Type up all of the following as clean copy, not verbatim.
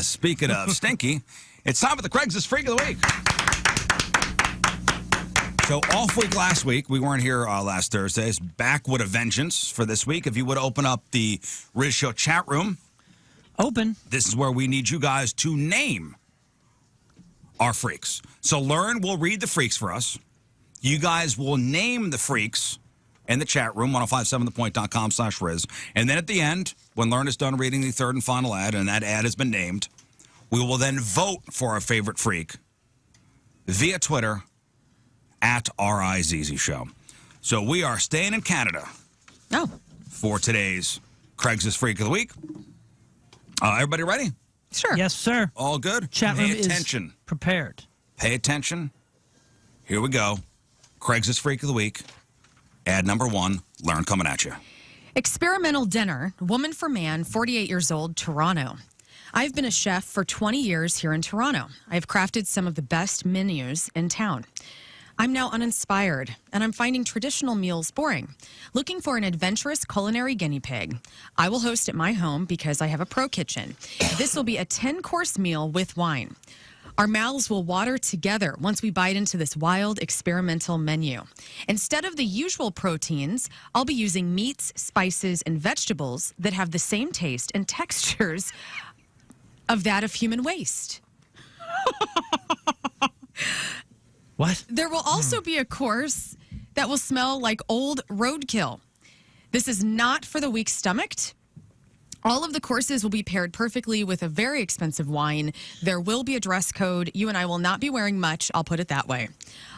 Speaking of stinky, it's time for the Craigslist Freak of the Week. So off week last week, we weren't here last Thursday. It's back with a vengeance for this week. If you would open up the Riz Show chat room. Open. This is where we need you guys to name our freaks. So Learn will read the freaks for us. You guys will name the freaks in the chat room, 1057thepoint.com/Riz. And then at the end, when Learn is done reading the third and final ad, and that ad has been named, we will then vote for our favorite freak via Twitter at RIZZ Show. So we are staying in Canada for today's Craigslist Freak of the Week. Everybody ready? Sure. Yes, sir. All good? Chat room Pay attention. is prepared. Pay attention. Here we go. Craigslist Freak of the Week. Ad number 1. Learn coming at you. Experimental dinner, woman for man, 48 years old, Toronto. I've been a chef for 20 years here in Toronto. I've crafted some of the best menus in town. I'm now uninspired, and I'm finding traditional meals boring. Looking for an adventurous culinary guinea pig. I will host at my home because I have a pro kitchen. This will be a 10-course meal with wine. Our mouths will water together once we bite into this wild experimental menu. Instead of the usual proteins, I'll be using meats, spices, and vegetables that have the same taste and textures of that of human waste. What? There will also be a course that will smell like old roadkill. This is not for the weak-stomached. All of the courses will be paired perfectly with a very expensive wine. There will be a dress code. You and I will not be wearing much, I'll put it that way.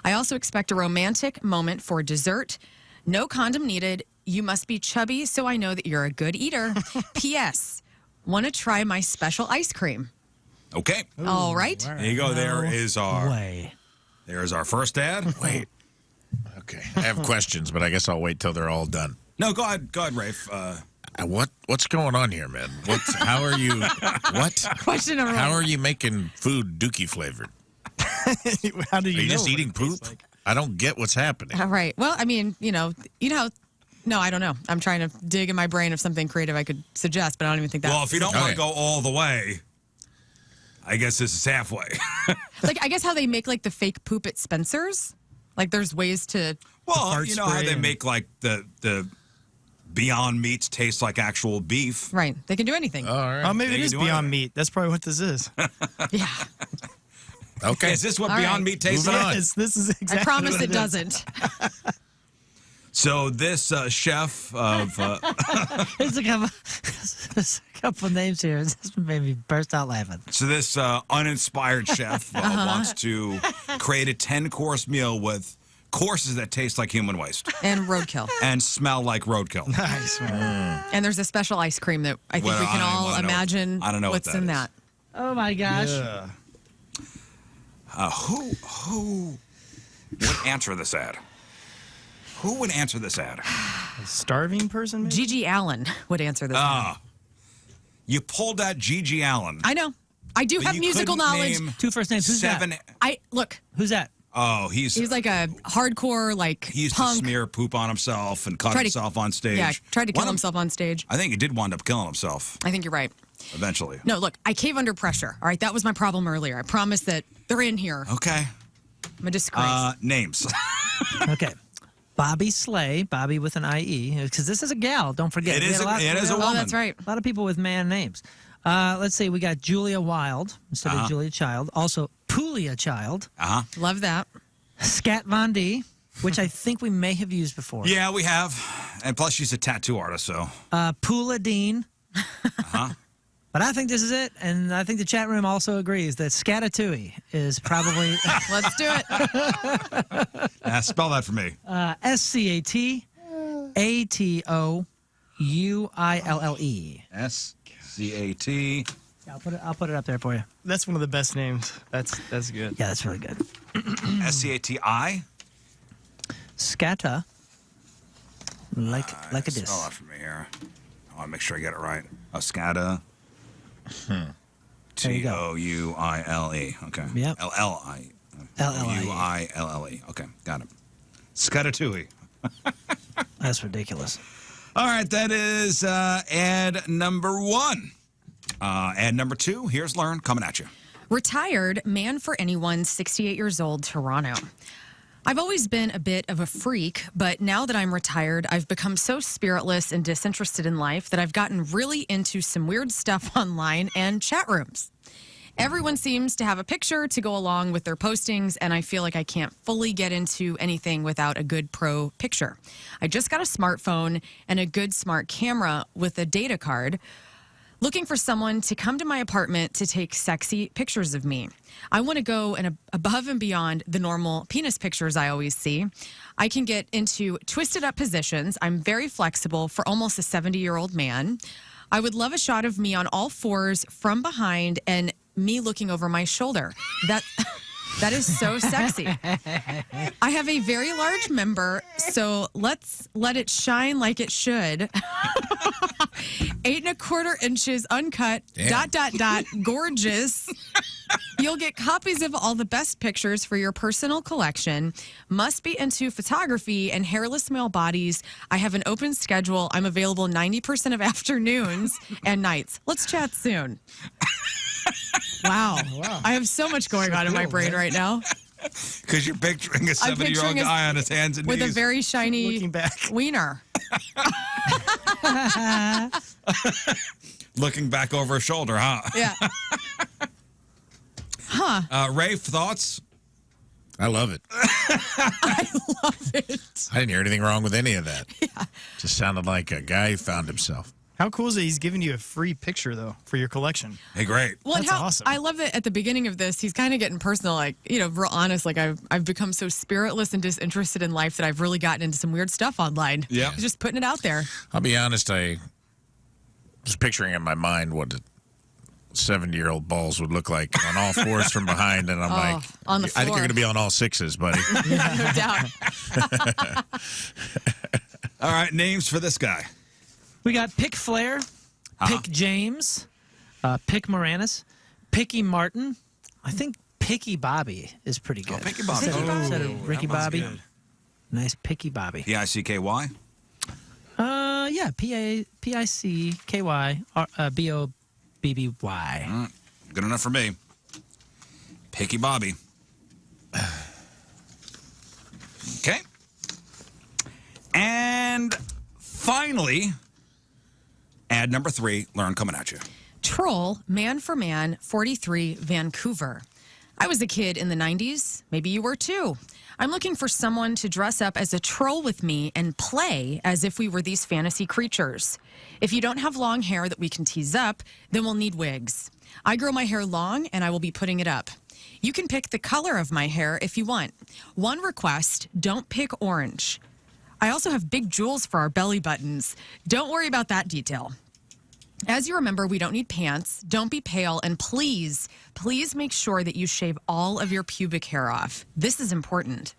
I also expect a romantic moment for dessert. No condom needed. You must be chubby so I know that you're a good eater. P.S. Want to try my special ice cream? Okay. All right. There you go. There's our first ad. Wait. Okay. I have questions, but I guess I'll wait till they're all done. No, go ahead, Rafe. What's going on here, man? How are you? What? Question number 1. How are you making food dookie flavored? How do Are you you know just what eating it tastes poop? like? I don't get what's happening. All right. Well, I mean, you know how. No, I don't know. I'm trying to dig in my brain of something creative I could suggest, but I don't even think that. Well, if you don't want to go all the way, I guess this is halfway. Like, I guess how they make like the fake poop at Spencer's. Like, there's ways to. Well, you know how they make like the Beyond Meats taste like actual beef. Right. They can do anything. All right. Oh, maybe They it can is do Beyond anything. Meat. That's probably what this is. Yeah. Okay. Is this what All Beyond right. Meat tastes Moving like? on. Yes, this is exactly I promise what it is. doesn't. So this chef of There's there's a couple names here. It just made me burst out laughing. so this uninspired chef wants to create a 10-course meal with courses that taste like human waste And roadkill. and smell like roadkill. Nice, man. And there's a special ice cream that I think Well, we can I all wanna know- imagine I don't know what what's that in is. that. Oh my gosh. Yeah. Who would answer this ad? Who would answer this ad? A starving person, maybe? Gigi Allen would answer this. You pulled out Gigi Allen. I know. I do but have you musical couldn't knowledge. name 2 first names. Who's seven. that? Look. Who's that? Oh, he's He's like a hardcore, like he used punk. to smear poop on himself and cut Tried to- himself on stage. Yeah, tried to kill One of- himself on stage. I think he did wind up killing himself I think you're right. eventually. No, look, I cave under pressure. All right, that was my problem earlier. I promise that they're in here. Okay. I'm a disgrace. Names. Okay. Bobby Slay, Bobby with an IE, because this is a gal, don't forget. It We is had a- it is a oh, woman. that's right. A lot of people with man names. Let's see, we got Julia Wild instead of Julia Child. Also, Poolia Child. Love that. Scat Von D, which I think we may have used before. Yeah, we have. And plus, she's a tattoo artist, so. Poola Dean. But I think this is it, and I think the chat room also agrees that Scatatouille is probably Let's do it. Spell that for me. SCATATOUILLE. SCAT. I'll put it up there for you. That's one of the best names. That's good. Yeah, that's really good. SCATI. Scata. Like a Spell disc. that for me here. I want to make sure I get it right. Scata. There you go. Touile. Okay. Yep. LLI. LLIE. UILLE. Okay, got it. Scatatouille. That's ridiculous. All right, that is ad number 1. And number 2, here's Learn coming at you. Retired man for anyone, 68 years old, Toronto. I've always been a bit of a freak, but now that I'm retired, I've become so spiritless and disinterested in life that I've gotten really into some weird stuff online and chat rooms. Everyone seems to have a picture to go along with their postings, and I feel like I can't fully get into anything without a good pro picture. I just got a smartphone and a good smart camera with a data card, looking for someone to come to my apartment to take sexy pictures of me. I want to go above and beyond the normal penis pictures I always see. I can get into twisted up positions. I'm very flexible for almost a 70-year-old man. I would love a shot of me on all fours from behind and me looking over my shoulder. That is so sexy. I have a very large member, so let's let it shine like it should. 8¼ inches uncut, Damn. gorgeous. You'll get copies of all the best pictures for your personal collection. Must be into photography and hairless male bodies. I have an open schedule. I'm available 90% of afternoons and nights. Let's chat soon. Wow. I have so much going on in my brain right now. Because you're picturing a I'm 70-year-old picturing guy on his hands and With knees. a very shiny Looking back. wiener. Looking back over his shoulder, huh? Yeah. Rafe, thoughts? I love it. I love it. I didn't hear anything wrong with any of that. Just sounded like a guy who found himself. How cool is it he's giving you a free picture, though, for your collection? Hey, great. Well, and That's how, awesome. I love that at the beginning of this, he's kind of getting personal, like, real honest. Like, I've become so spiritless and disinterested in life that I've really gotten into some weird stuff online. Yeah. He's just putting it out there. I'll be honest, I was picturing in my mind what a 70-year-old balls would look like on all fours from behind, and I'm like, on the I think floor. you're going to be on all sixes, buddy. No doubt. All right, names for this guy. We got Pick Flair, Pick James, Pick Moranis, Picky Martin. I think Picky Bobby is pretty good. Picky Bobby. Instead of Oh, Ricky that one's Bobby. good. Nice Picky Bobby. P-I-C-K-Y? Yeah, P-I-C-K-Y B-O-B-B-Y. Good enough for me. Picky Bobby. Okay. And finally, ad number 3, Learn coming at you. Troll, man for man, 43, Vancouver. I was a kid in the 90s. Maybe you were too. I'm looking for someone to dress up as a troll with me and play as if we were these fantasy creatures. If you don't have long hair that we can tease up, then we'll need wigs. I grow my hair long and I will be putting it up. You can pick the color of my hair if you want. One request, don't pick orange. I also have big jewels for our belly buttons. Don't worry about that detail. As you remember, we don't need pants. Don't be pale. And please, please make sure that you shave all of your pubic hair off. This is important.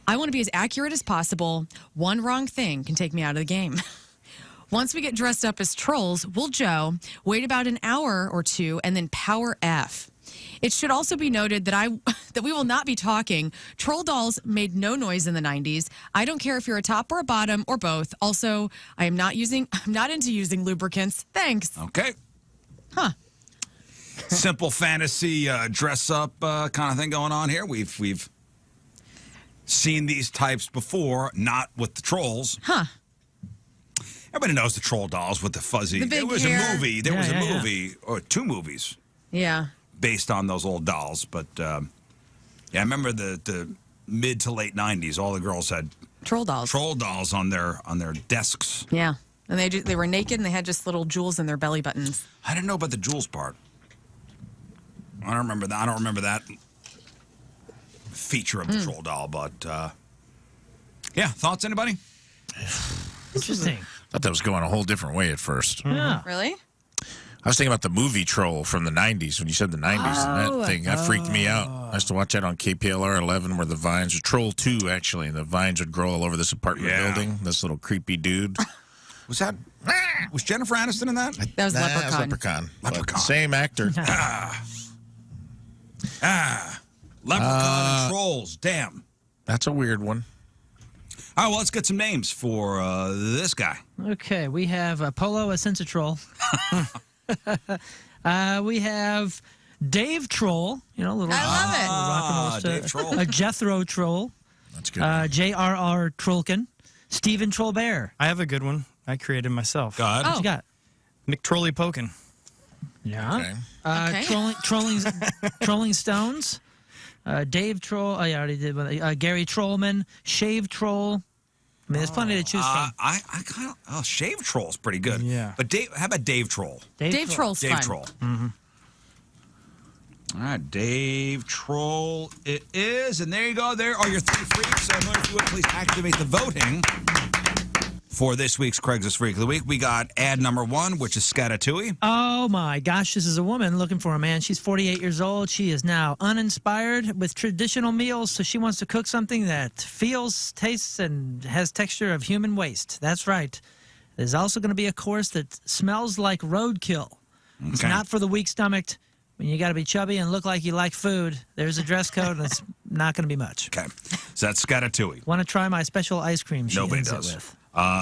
I want to be as accurate as possible. One wrong thing can take me out of the game. Once we get dressed up as trolls, we'll Joe, wait about an hour or two, and then power F. It should also be noted that that we will not be talking. Troll dolls made no noise in the 90s. I don't care if you're a top or a bottom or both. Also, I'm not into using lubricants. Thanks. Okay. Huh. Simple fantasy dress up kind of thing going on here. We've seen these types before, not with the trolls. Huh. Everybody knows the troll dolls with the fuzzy. The big There was hair. a movie. There Yeah, was a yeah, yeah. movie or 2 movies Yeah. based on those old dolls. But yeah, I remember the mid to late 90s. All the girls had Troll dolls. troll dolls on their desks. Yeah. And they were naked and they had just little jewels in their belly buttons. I didn't know about the jewels part. I don't remember that. I don't remember that feature of the troll doll. But yeah, thoughts, anybody? Interesting. Thought that was going a whole different way at first. Yeah. Really? I was thinking about the movie Troll from the 90s when you said the 90s and that thing. That freaked me out. I used to watch that on KPLR 11 where the vines, or Troll 2 actually, and the vines would grow all over this apartment Yeah. building. This little creepy dude. Was Jennifer Aniston in that? That was Nah, it Leprechaun. Leprechaun. But Leprechaun. Same actor. Leprechaun and trolls. Damn. That's a weird one. All right, well, let's get some names for this guy. Okay, we have Polo, a sense of troll. We have Dave Troll. You know, a little. I love it. Rock and roll Dave stuff. Troll. A Jethro Troll. That's good. J.R.R. Trollkin. Stephen Trollbear. I have a good one. I created myself. Go ahead. What you got? McTrolly Pokin. Yeah. Okay. Okay. Trolling Stones. Dave Troll. Oh, yeah, I already did one. Gary Trollman. Shave Troll. I mean, there's plenty to choose from. I kind of Shave Troll's pretty good. Yeah. But Dave, how about Dave Troll? Dave Troll's Dave fun. Troll. Mm-hmm. All right, Dave Troll it is, and there you go. There are your 3 freaks. So, if you would please activate the voting for this week's Craigslist Freak of the Week. We got ad number 1, which is Scatatouille. Oh my gosh, this is a woman looking for a man. She's 48 years old. She is now uninspired with traditional meals, so she wants to cook something that feels, tastes, and has texture of human waste. That's right. There's also going to be a course that smells like roadkill. It's Okay. not for the weak-stomached. When you got to be chubby and look like you like food, there's a dress code, and it's not going to be much. Okay, so that's Scatatouille. Want to try my special ice cream? She Nobody ends it does. with.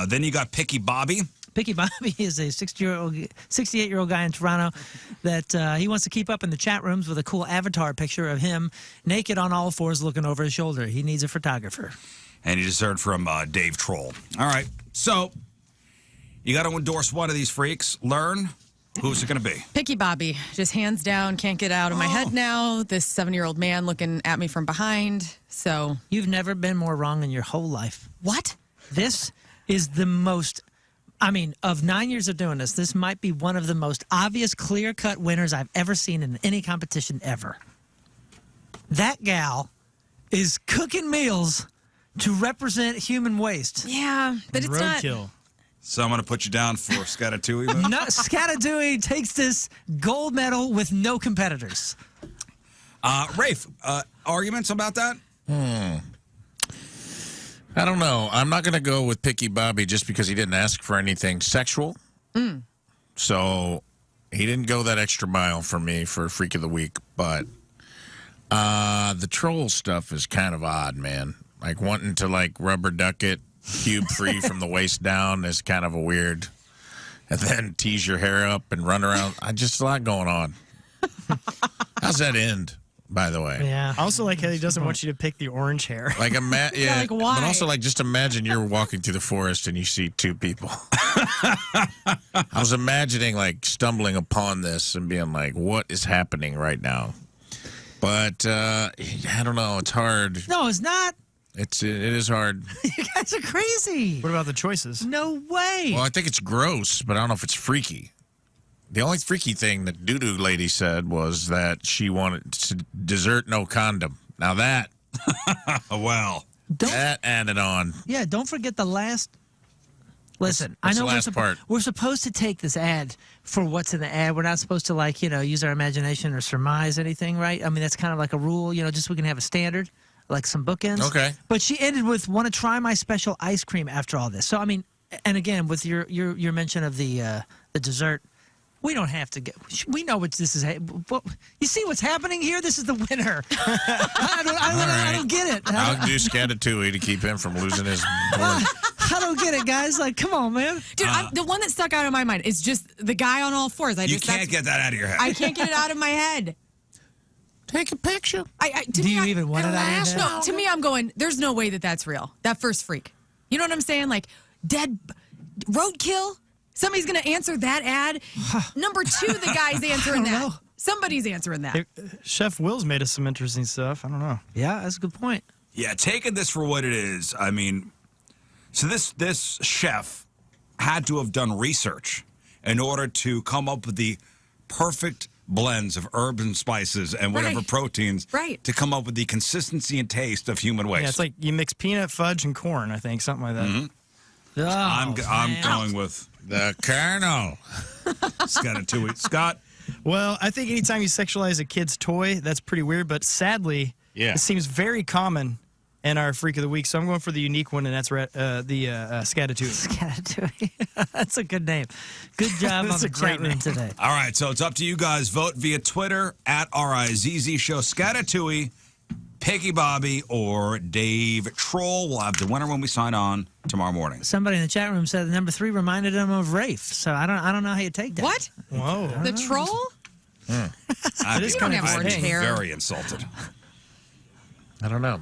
Then you got Picky Bobby. Picky Bobby is a 68-year-old guy in Toronto that he wants to keep up in the chat rooms with a cool avatar picture of him naked on all fours looking over his shoulder. He needs a photographer. And you just heard from Dave Troll. All right, so you got to endorse one of these freaks. Learn. Who's it going to be? Picky Bobby, just hands down, can't get out of my head now. This 7-year-old man looking at me from behind. So, You've never been more wrong in your whole life. what? This is the most, I mean, of 9 years of doing this, this might be one of the most obvious, clear-cut winners I've ever seen in any competition ever. That gal is cooking meals to represent human waste. Yeah, but it's not. Roadkill. So I'm going to put you down for Scatatouille. No, Scatatouille takes this gold medal with no competitors. Rafe, arguments about that? I don't know. I'm not going to go with Picky Bobby just because he didn't ask for anything sexual. So he didn't go that extra mile for me for Freak of the Week. But the troll stuff is kind of odd, man. Like wanting to rubber duck it, cube free from the waist down is kind of a weird. And then tease your hair up and run around. Just a lot going on. How's that end, by the way? Yeah. I also like how he doesn't want you to pick the orange hair. Like yeah, like, why? but also just imagine you're walking through the forest and you see 2 people. I was imagining stumbling upon this and being like, "What is happening right now?" But I don't know. It's hard. No, it's not. It is hard. You guys are crazy. What about the choices? No way. Well, I think it's gross, but I don't know if it's freaky. The only freaky thing that Doo-Doo Lady said was that she wanted dessert no condom. Now that Well, that added on. Yeah, don't forget the last. Listen, What's I know the last part? we're supposed to take this ad for what's in the ad. We're not supposed to use our imagination or surmise anything, right? I mean, that's kind of like a rule, just so we can have a standard, like some bookends. Okay. But she ended with want to try my special ice cream after all this. So I mean, and again with your mention of the dessert. We don't have to get. We know what this is. You see what's happening here? This is the winner. I don't get it. I'll do Scatatouille to keep him from losing his board. I don't get it, guys. Come on, man. Dude, the one that stuck out of my mind is just the guy on all fours. you can't get that out of your head. I can't get it out of my head. Take a picture. Do you even want it out of your head? No, to me, I'm going, there's no way that's real. That first freak. You know what I'm saying? Like, dead roadkill? Somebody's going to answer that ad. Number 2, the guy's answering that. know. Somebody's answering that. Chef Will's made us some interesting stuff. I don't know. Yeah, that's a good point. Yeah, taking this for what it is. I mean, so this chef had to have done research in order to come up with the perfect blends of herbs and spices and whatever Right. proteins Right. to come up with the consistency and taste of human waste. Yeah, it's like you mix peanut fudge and corn, I think, something like that. Oh, I'm man. going with The Colonel. Scatatouille. Scott, Well, I think anytime you sexualize a kid's toy, that's pretty weird. But sadly, Yeah. it seems very common in our Freak of the Week. So I'm going for the unique one, and that's the Scatatouille. Scatatouille. That's a good name. Good job on That's the a chat great room name. today. all right, so it's up to you guys. Vote via Twitter at RIZZ Show. Scatatouille, Peggy Bobby or Dave Troll. We'll have the winner when we sign on tomorrow morning. Somebody in the chat room said the number 3 reminded him of Rafe. So I don't know how you take that. What? Whoa. The troll? I'd is be- kind of have I'd orange be hair. very insulted. I don't know.